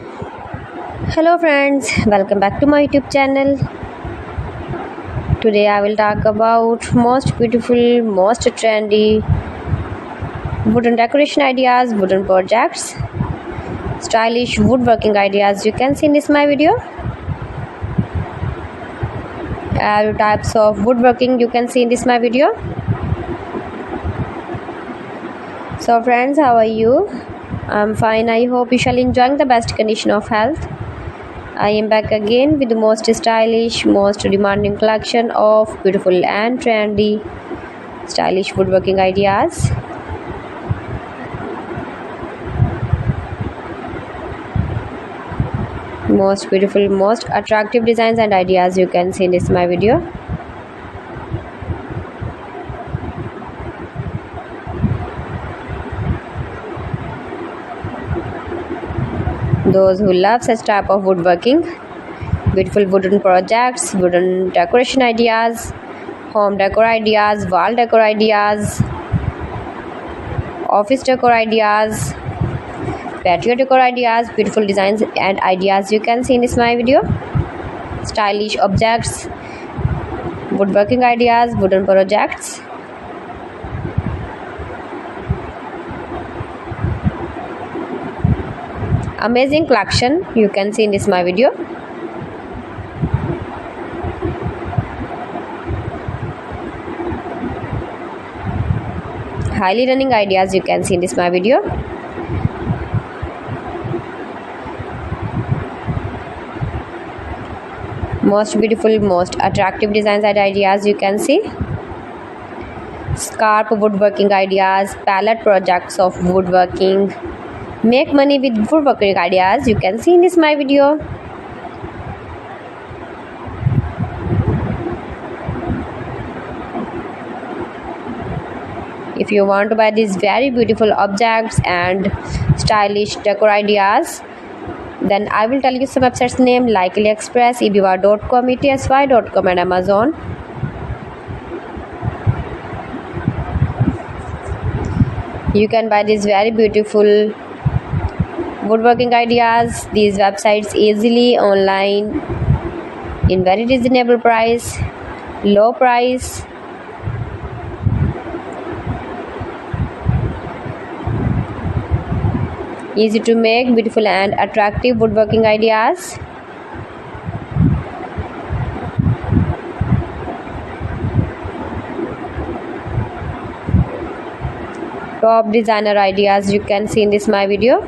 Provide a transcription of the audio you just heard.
Hello friends, welcome back to my YouTube channel. Today I will talk about most beautiful, most trendy wooden decoration ideas, wooden projects, stylish woodworking ideas you can see in this my video. All types of woodworking you can see in this my video. So friends, how are you? I'm fine. I hope you shall enjoying the best condition of health. I am back again with the most stylish, most demanding collection of beautiful and trendy stylish woodworking ideas. Most beautiful, most attractive designs and ideas you can see in this my video. Those who love such type of woodworking, beautiful wooden projects, wooden decoration ideas, home decor ideas, wall decor ideas, office decor ideas, patio decor ideas, beautiful designs and ideas you can see in this my video. Stylish objects, woodworking ideas, wooden projects. Amazing collection you can see in this my video. Highly running ideas you can see in this my video. Most beautiful, most attractive designs and ideas you can see. Scarp woodworking ideas, palette projects of woodworking. Make money with woodworking ideas you can see in this my video. If you want to buy these very beautiful objects and stylish decor ideas, then I will tell you some websites name like AliExpress, eBay.com, ETSY.com and Amazon. You can buy these very beautiful woodworking ideas, these websites easily online in very reasonable price, low price. Easy to make, beautiful and attractive woodworking ideas. Top designer ideas you can see in this my video.